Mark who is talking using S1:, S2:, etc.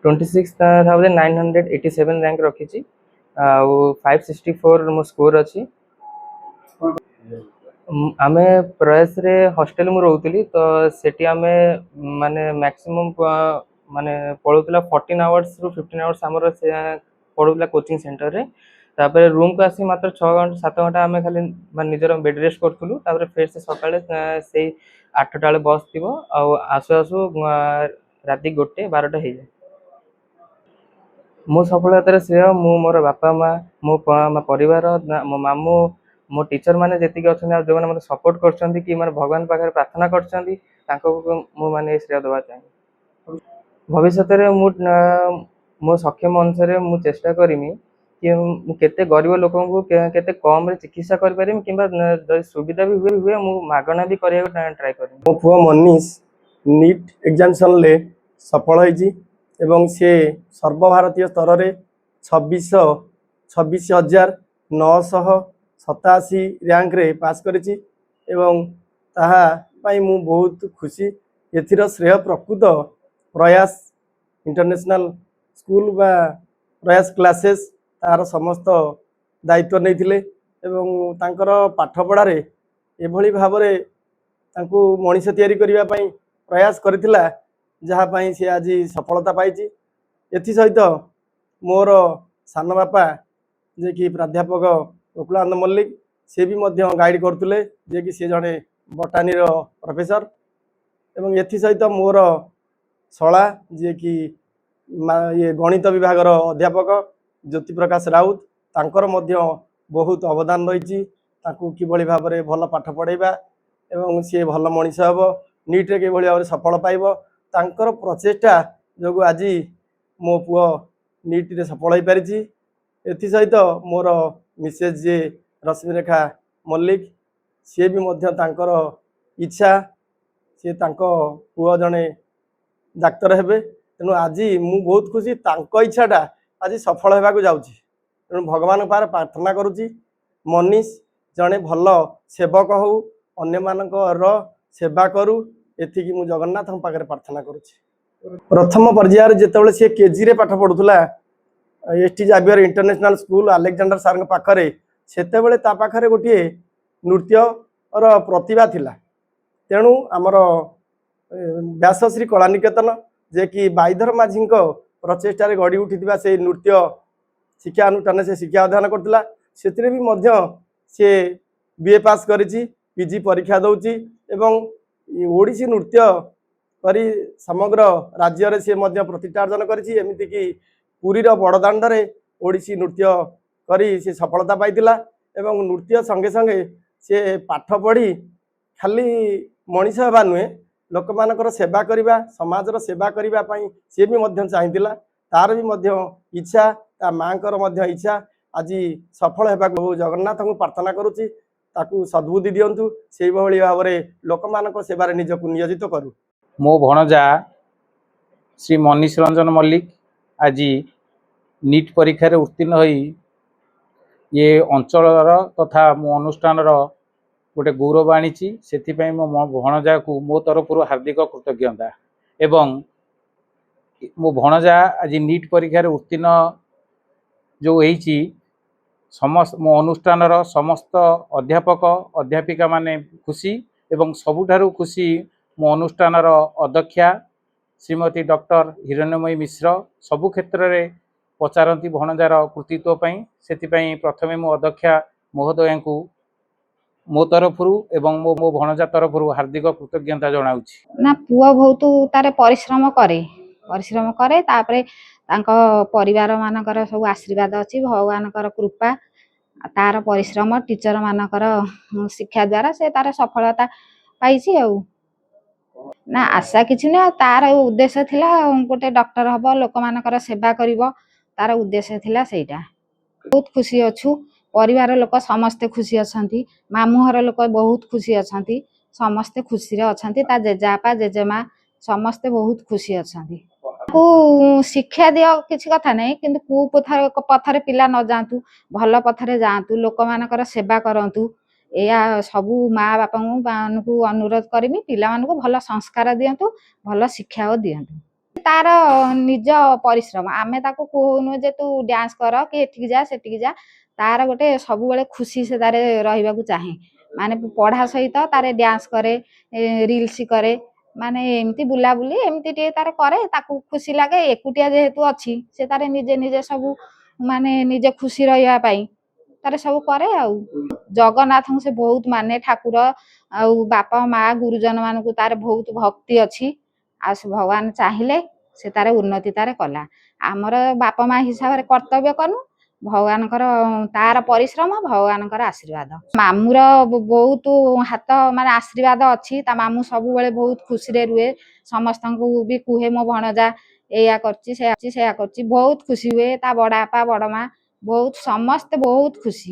S1: 26,987 rank रखी 564 मो score अच्छी। आम प्रयास रे हॉस्टल में रोली तो सेठी आम माने मैक्सिमम माने पढ़ुला 14 आवर्स रु 15 आवर्स आमर पढ़ुला कोचिंग सेंटर रे। तापर रूम को आसी मात्र 6 घंटा 7 घंटा आम खाली निजर बेड रेस्ट करूँ। फिर से सकाଳେ से 8टा बेले बस थी आसु आसु राति 1-12टा हो जाए। मो सफलतार श्रेय मु मोर बापा माँ मो परिवार मो मामू मो टीचर माने जेतिक अच्छा जो मैंने मतलब सपोर्ट कर कि माने भगवान पाखे प्रार्थना कर श्रेय देवा चाहिए। भविष्य में मो सक्षम अनुसार मु चेष्टा करमी कि केते गरीब लोक को केते कम रे चिकित्सा कर पारिम कि सुविधा भी हुए मु मागणा भी करिया ट्राई करिम।
S2: मो पुओ मनीष नीट एग्जामिनेशन ले सफल होइछि एवं से सर्वभारतीय स्तर रे 26,987 रैंक रे पास करिछि एवं ताहा पाई मु बहुत खुशी। एथिर श्रेय प्रकृत प्रयास इंटरनेशनल स्कूल बा प्रयास क्लासेस तार समस्त दायित्व नहीं एवं तांकर पाठ पढ़ारे एभली भावरे तांकु मनीष तैयारी करने प्रयास करथिला जहाँ पाई से आज सफलता पाई। एथि सहित मोर सान बापा जे कि प्राध्यापक गोकुलानंद मल्लिक से भी मध्य गाइड करथुले जे कि से जड़े बटानी प्रोफेसर एवं एथि सहित मोर शला जे कि ये गणित विभाग अध्यापक ज्योति प्रकाश राउत तांकर मध्य बहुत अवदान रही किभली भाव में भल पाठ पढ़ेबा एवं सी भल मनीष हम नीट्रे कि भाव सफल पाइब तांकर प्रचेषा जो आज मो पुओ नीट्रे सफल हो पारि। एथि सहित मोर मिसेज जे रश्मिरेखा मल्लिक सी भी मध्य तांकर इच्छा सी तांको पुओ जड़े डाक्तर हेबे तेणु आज मु बहुत खुशी तांको इच्छाटा आज सफल होगा जाऊँगी। तेणु भगवान पार प्रार्थना करुँची मनीष जड़े भल सेवक हो अन्य मानकर सेवा करू एथिकी मु जगन्नाथ पाखे प्रार्थना करुँची। प्रथम पर्यायर जितेबाला सी केजी रे पाठ पढ़ुला ST Xavier international school Alexander sir पाखे सेतेबेले ता पाखे गोटे नृत्य प्रतिभा थिला। तेणु आमर व्यासश्री कलानिकेतन जे कि बाईधर माझी प्रचेषार गढ़ी उठी से नृत्य शिक्षा अनुष्ठान से शिक्षा अध्ययन करथिला सेतिरे भी मध्य से बीए पास करिछि पीजी परीक्षा दउछि एवं ओडिसी नृत्य करी समग्र राज्य रे से मध्य प्रतिष्ठार्जन करिछि। एमिति कि पुरीर बड़दाण्ड रे ओडिसी नृत्य करी से सफलता पाइतिला एवं नृत्य संगे संगे से पाठ पढ़ी खाली मनीष हेबा नुहे लोक मानकर सेवा करिबा समाजर सेवा करिबा पई से भी मध्य चाहिथिला तार भी मध्य इच्छा ता मांकर मध्य इच्छा आज सफल हेबा जगन्नाथ को प्रार्थना करुच्ची ताकू सद्बुद्धि दियंतु से भली भाव में लोक मानक सेवारे निजको नियोजित करू।
S3: मो भणजा श्री मनीष रंजन मल्लिक आज नीट परीक्षा रे उत्तीर्ण होई ये अंचलर तथा मो अनुष्ठान गोटे गौरव आनी से मो भणजा को मो तरफ हार्दिक कृतज्ञता एवं मो भणजा आज नीट परीक्षा रे उत्तीर्ण जो होईची समस्त मो अनुष्ठान समस्त अध्यापक अध्यापिका माने खुशी एवं सबुठारु खुशी मो अनुष्ठान अध्यक्षा श्रीमती डॉक्टर हिरण्यमयी मिश्र सबु क्षेत्र में पचारती भणजार कृतित्व से प्रथमे मो अध्यक्षा महोदय को मो तरफ एवं मो भणजा तरफ हार्दिक कृतज्ञता जनाऊँगी।
S4: ना पुआ बहुत तारे परिश्रम करे तापरे तांको परिवार मानकर सब आशीर्वाद अच्छी भगवान कृपा तार परिश्रम टीचर मानकर शिक्षा द्वारा से तार सफलता पाई ना आशा किछि ना तार उद्देश्य थिला गोटे डॉक्टर हबो लोक मानकर सेवा करिवो तार उद्देश्य थिला सेटा। बहुत खुशी अछु परिवार लोक समस्ते खुशी अछंती मामुहर लोक बहुत खुशी अछंती समस्ते खुशी रे अछंती ता जेजापा जेजेमा समस्ते बहुत खुशी अछंती। को शिक्षा दियो किछि कथा नै किंतु कु पथरे पिला न जांतु भल पथरे जांतु लोक मानकर सेवा करंतु एया सबु माँ बापा मानकु अनुरोध करमी पिला मानकु भल संस्कार दियंतु भल शिक्षा दियंतु। ତାର ନିଜ ପରିଶ୍ରମ। ଆମେ ତାକୁ କହୁନୁ ଯେ ତୁ ଡ୍ୟାନ୍ସ କର କି ଏଠିକି ଯା ସେଠିକି ଯା, ତାର ଗୋଟେ ସବୁବେଳେ ଖୁସି ସେ ତାରେ ରହିବାକୁ ଚାହେଁ। ମାନେ ପଢା ସହିତ ତାରେ ଡ୍ୟାନ୍ସ କରେ, ରିଲ୍ସ କରେ, ମାନେ ଏମିତି ବୁଲାବୁଲି ଏମିତି ଟିକେ ତାର କରେ, ତାକୁ ଖୁସି ଲାଗେ। ଏକୁଟିଆ ଯେହେତୁ ଅଛି ସେ ତାର ନିଜେ ନିଜେ ସବୁ ମାନେ ନିଜେ ଖୁସି ରହିବା ପାଇଁ ତାର ସବୁ କରେ। ଆଉ ଜଗନ୍ନାଥଙ୍କୁ ସେ ବହୁତ ମାନେ ଠାକୁର, ଆଉ ବାପା ମା ଗୁରୁଜନ ମାନଙ୍କୁ ତାର ବହୁତ ଭକ୍ତି ଅଛି। ଆଉ ସେ ଭଗବାନ ଚାହିଁଲେ ସେ ତାର ଉନ୍ନତି ତାର କଲା। ଆମର ବାପା ମା ହିସାବରେ କର୍ତ୍ତବ୍ୟ କଲୁ, ଭଗବାନଙ୍କର ତାର ପରିଶ୍ରମ, ଭଗବାନଙ୍କର ଆଶୀର୍ବାଦ। ମାମୁଁର ବହୁତ ହାତ ମାନେ ଆଶୀର୍ବାଦ ଅଛି। ତା ମାମୁଁ ସବୁବେଳେ ବହୁତ ଖୁସିରେ ରୁହେ, ସମସ୍ତଙ୍କୁ ବି କୁହେ ମୋ ଭଣଜା ଏଇଆ କରୁଛି ସେଇଆ କରୁଛି, ବହୁତ ଖୁସି ହୁଏ। ତା ବଡ ବାପା ବଡ ମା ବହୁତ ସମସ୍ତେ ବହୁତ ଖୁସି।